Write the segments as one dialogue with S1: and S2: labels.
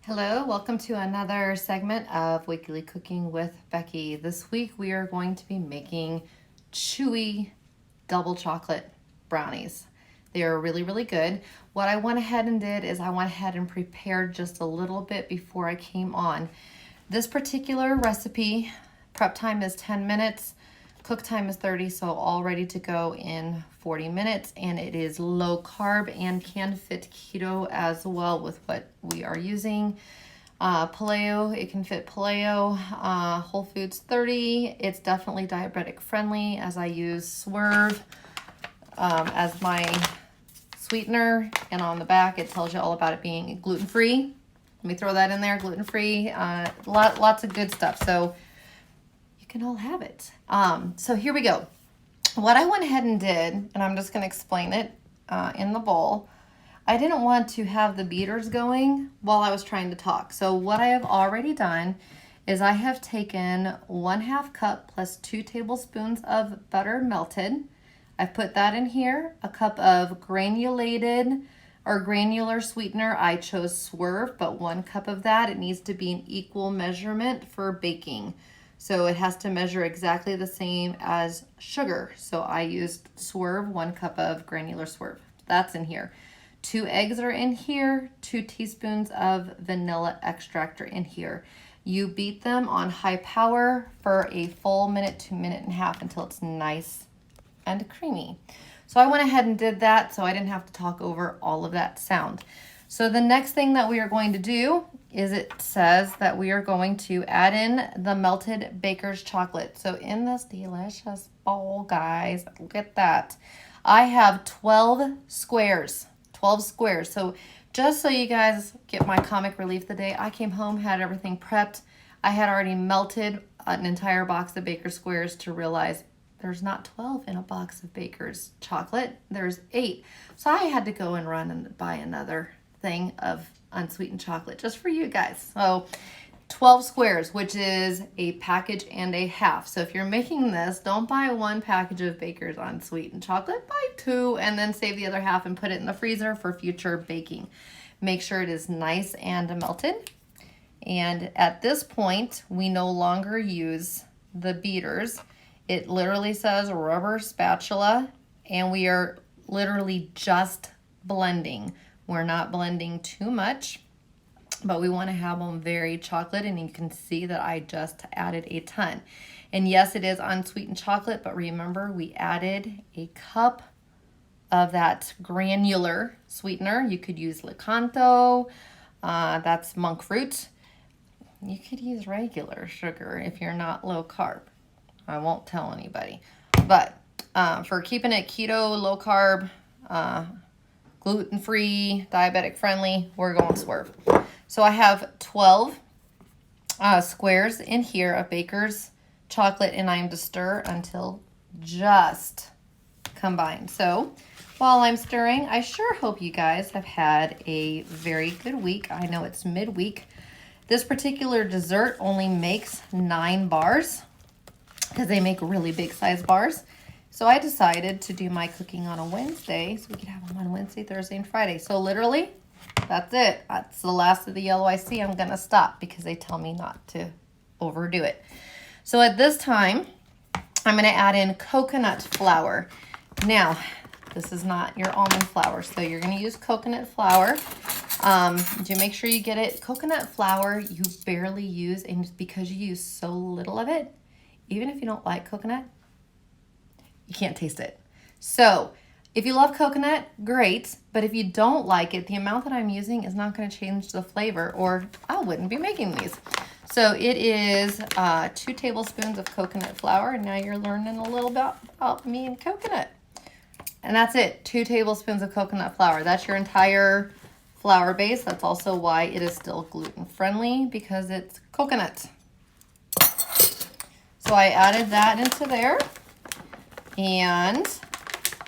S1: Hello, welcome to another segment of Weekly Cooking with Becky. This week we are going to be making chewy double chocolate brownies. They are really, really good. What I went ahead and did is I went ahead and prepared just a little bit before I came on. This particular recipe, prep time is 10 minutes. Cook time is 30, so all ready to go in 40 minutes, and it is low carb and can fit keto as well with what we are using. Paleo, it can fit paleo. Whole Foods 30, it's definitely diabetic friendly as I use Swerve as my sweetener, and on the back it tells you all about it being gluten-free. Let me throw that in there, gluten-free, lots of good stuff. So can all have it. So here we go. What I went ahead and did, and I'm just going to explain it in the bowl. I didn't want to have the beaters going while I was trying to talk. So what I have already done is I have taken 1/2 cup plus 2 tablespoons of butter melted. I've put that in here. A cup of granulated or granular sweetener. I chose Swerve, but 1 cup of that. It needs to be an equal measurement for baking. So it has to measure exactly the same as sugar. So I used Swerve, 1 cup of granular Swerve. That's in here. 2 eggs are in here. 2 teaspoons of vanilla extract are in here. You beat them on high power for a full minute to minute and a half until it's nice and creamy. So I went ahead and did that so I didn't have to talk over all of that sound. So the next thing that we are going to do is it says that we are going to add in the melted baker's chocolate. So in this delicious bowl, guys, look at that. I have 12 squares, 12 squares. So just so you guys get my comic relief the day, I came home, had everything prepped. I had already melted an entire box of Baker's squares to realize there's not 12 in a box of Baker's chocolate, there's 8. So I had to go and run and buy another thing of unsweetened chocolate just for you guys. So 12 squares, which is a package and a half. So if you're making this, don't buy 1 package of Baker's unsweetened chocolate, buy 2 and then save the other half and put it in the freezer for future baking. Make sure it is nice and melted. And at this point, we no longer use the beaters. It literally says rubber spatula, and we are literally just blending. We're not blending too much, but we want to have them very chocolate, and you can see that I just added a ton. And yes, it is unsweetened chocolate, but remember we added a cup of that granular sweetener. You could use Licanto, that's monk fruit. You could use regular sugar if you're not low carb. I won't tell anybody. But for keeping it keto, low carb, gluten-free, diabetic friendly, we're going Swerve. So I have 12 squares in here of Baker's chocolate, and I am to stir until just combined. So while I'm stirring, I sure hope you guys have had a very good week. I know it's midweek. This particular dessert only makes 9 bars because they make really big size bars. So I decided to do my cooking on a Wednesday so we could have them on Wednesday, Thursday, and Friday. So literally, that's it. That's the last of the yellow I see. I'm going to stop because they tell me not to overdo it. So at this time, I'm going to add in coconut flour. Now, this is not your almond flour, so you're going to use coconut flour. Do make sure you get it. Coconut flour you barely use, and because you use so little of it, even if you don't like coconut, you can't taste it. So if you love coconut, great. But if you don't like it, the amount that I'm using is not going to change the flavor, or I wouldn't be making these. So it is 2 tablespoons of coconut flour. And now you're learning a little bit about me and coconut. And that's it. 2 tablespoons of coconut flour. That's your entire flour base. That's also why it is still gluten friendly, because it's coconut. So I added that into there. And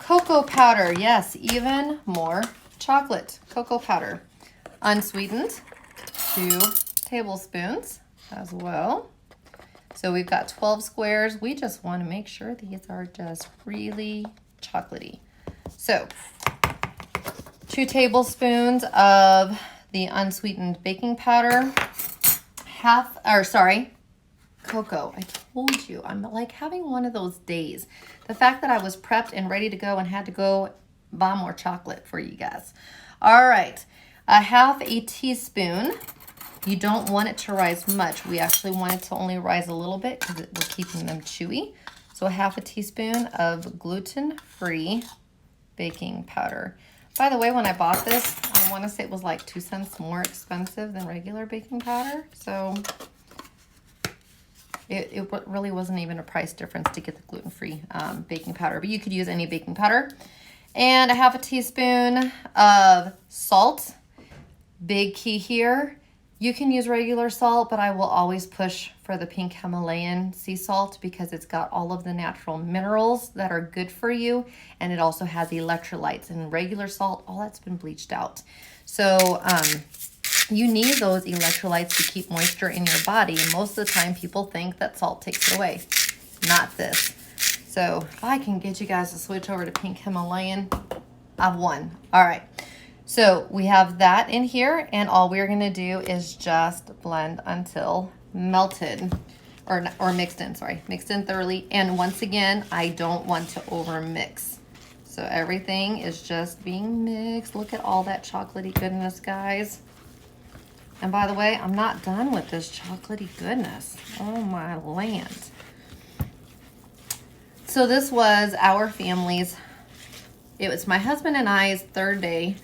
S1: cocoa powder, yes, even more chocolate. Cocoa powder, unsweetened, 2 tablespoons as well. So we've got 12 squares. We just want to make sure these are just really chocolatey. So 2 tablespoons of the unsweetened baking powder, cocoa. I told you, I'm like having one of those days. The fact that I was prepped and ready to go and had to go buy more chocolate for you guys. All right, a half a teaspoon. You don't want it to rise much. We actually want it to only rise a little bit because we're keeping them chewy. So a half a teaspoon of gluten-free baking powder. By the way, when I bought this, I want to say it was like 2 cents more expensive than regular baking powder. So it really wasn't even a price difference to get the gluten-free baking powder, but you could use any baking powder. And a half a teaspoon of salt. Big key here. You can use regular salt, but I will always push for the pink Himalayan sea salt because it's got all of the natural minerals that are good for you, and it also has electrolytes. And regular salt, all that's been bleached out. So you need those electrolytes to keep moisture in your body. And most of the time people think that salt takes it away. Not this. So if I can get you guys to switch over to pink Himalayan, I've won. All right. So we have that in here, and all we're gonna do is just blend until melted, or mixed in, mixed in thoroughly. And once again, I don't want to over mix. So everything is just being mixed. Look at all that chocolatey goodness, guys. And by the way, I'm not done with this chocolatey goodness. Oh my land. So this was our family's, it was my husband and I's third day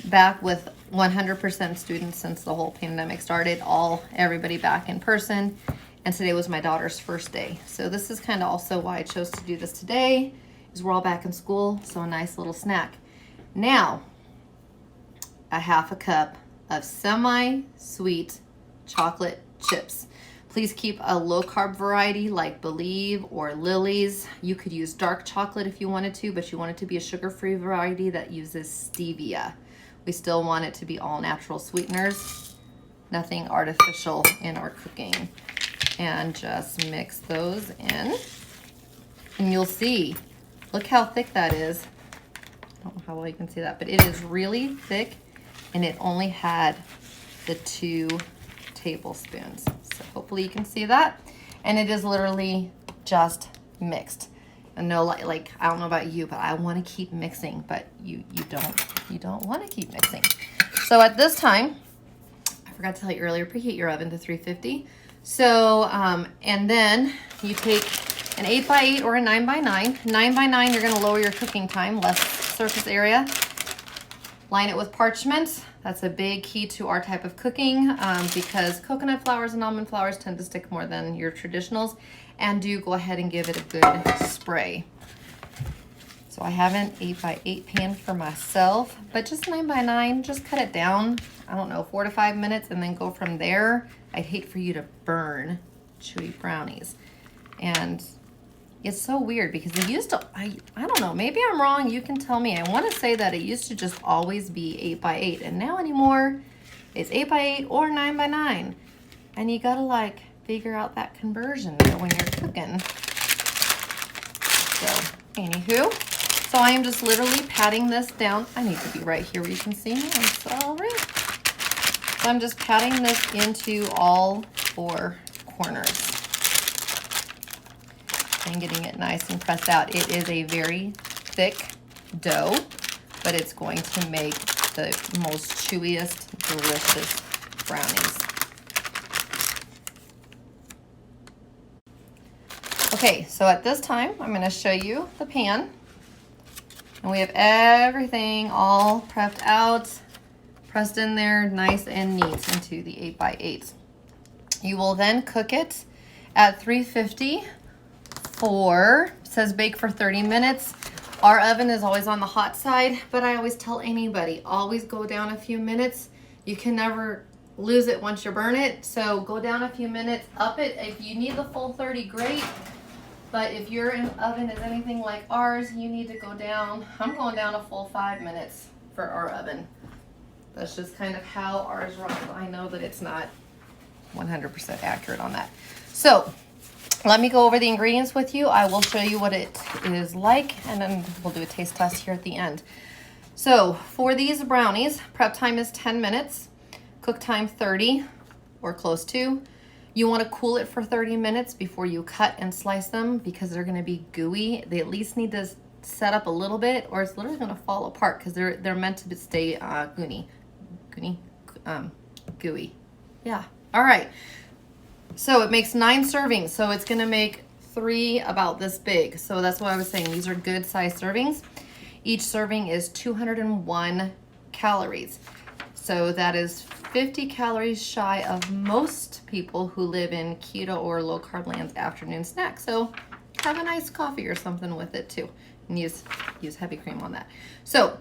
S1: back with 100% students since the whole pandemic started, everybody back in person. And today was my daughter's first day. So this is kind of also why I chose to do this today, is we're all back in school, so a nice little snack. Now, a half a cup of semi-sweet chocolate chips. Please keep a low carb variety like Believe or Lily's. You could use dark chocolate if you wanted to, but you want it to be a sugar-free variety that uses stevia. We still want it to be all natural sweeteners, nothing artificial in our cooking. And just mix those in. And you'll see, look how thick that is. I don't know how well you can see that, but it is really thick, and it only had the 2 tablespoons. So hopefully you can see that. And it is literally just mixed. And no, like I don't know about you, but I want to keep mixing, but you don't want to keep mixing. So at this time, I forgot to tell you earlier, preheat your oven to 350. So, and then you take an 8x8 or a 9x9. 9x9, you're going to lower your cooking time, less surface area. Line it with parchment. That's a big key to our type of cooking because coconut flours and almond flours tend to stick more than your traditionals. And do go ahead and give it a good spray. So I have an 8x8 pan for myself, but just 9x9, just cut it down, I don't know, 4 to 5 minutes, and then go from there. I'd hate for you to burn chewy brownies. And it's so weird because it used to, I don't know, maybe I'm wrong, you can tell me. I want to say that it used to just always be 8x8, and now anymore, it's 8x8 or 9x9. And you gotta like figure out that conversion there when you're cooking. So, anywho, so I am just literally patting this down. I need to be right here where you can see me. I'm sorry. So I'm just patting this into all 4 corners and getting it nice and pressed out. It is a very thick dough, but it's going to make the most chewiest, delicious brownies. Okay, so at this time, I'm going to show you the pan. And we have everything all prepped out, pressed in there nice and neat into the 8x8. You will then cook it at 350 for, it says bake for 30 minutes. Our oven is always on the hot side, but I always tell anybody, always go down a few minutes. You can never lose it once you burn it. So go down a few minutes, up it. If you need the full 30, great. But if your oven is anything like ours, you need to go down. I'm going down a full 5 minutes for our oven. That's just kind of how ours runs. I know that it's not 100% accurate on that. So let me go over the ingredients with you. I will show you what it is like, and then we'll do a taste test here at the end. So for these brownies, prep time is 10 minutes. Cook time 30 or close to. You want to cool it for 30 minutes before you cut and slice them because they're going to be gooey. They at least need to set up a little bit or it's literally going to fall apart because they're meant to stay gooey. Yeah. All right. So it makes 9 servings. So it's going to make 3 about this big. So that's what I was saying. These are good size servings. Each serving is 201 calories. So that is 50 calories shy of most people who live in keto or low carb land's afternoon snack. So have a nice coffee or something with it too. And use heavy cream on that. So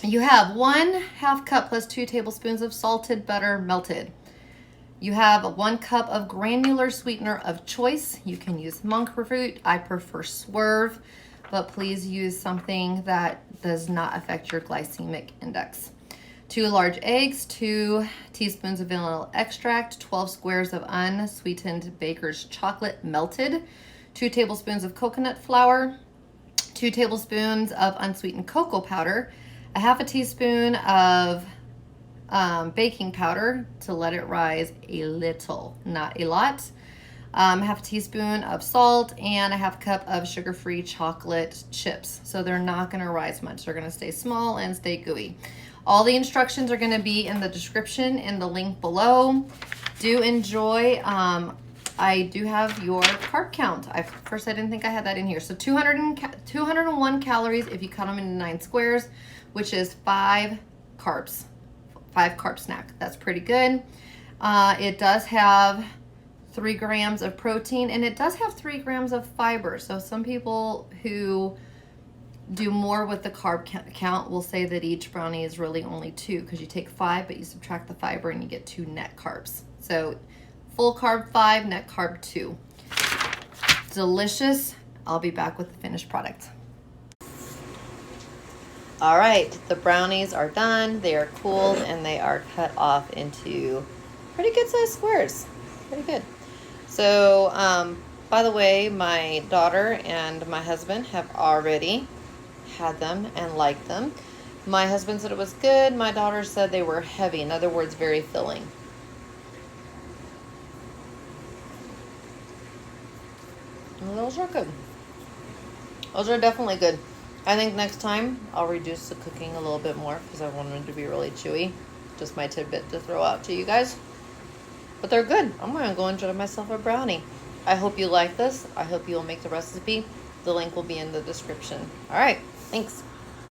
S1: you have 1/2 cup plus 2 tablespoons of salted butter melted. You have 1 cup of granular sweetener of choice. You can use monk fruit. I prefer Swerve, but please use something that does not affect your glycemic index. 2 large eggs, 2 teaspoons of vanilla extract, 12 squares of unsweetened baker's chocolate melted, 2 tablespoons of coconut flour, 2 tablespoons of unsweetened cocoa powder, 1/2 teaspoon of baking powder to let it rise a little, not a lot. 1/2 teaspoon of salt and 1/2 cup of sugar-free chocolate chips. So they're not going to rise much. They're going to stay small and stay gooey. All the instructions are going to be in the description in the link below. Do enjoy. I do have your carb count. First, I didn't think I had that in here. So 201 calories if you cut them into 9 squares, which is 5 carbs. 5 carb snack. That's pretty good. It does have 3 grams of protein and it does have 3 grams of fiber. So some people who do more with the carb count will say that each brownie is really only 2 because you take 5 but you subtract the fiber and you get 2 net carbs. So full carb 5, net carb 2. Delicious. I'll be back with the finished product. All right, the brownies are done. They are cooled and they are cut off into pretty good sized squares. Pretty good. So, by the way, my daughter and my husband have already had them and liked them. My husband said it was good. My daughter said they were heavy. In other words, very filling. And those are good. Those are definitely good. I think next time I'll reduce the cooking a little bit more because I want them to be really chewy. Just my tidbit to throw out to you guys. But they're good. I'm going to go enjoy myself a brownie. I hope you like this. I hope you'll make the recipe. The link will be in the description. All right. Thanks.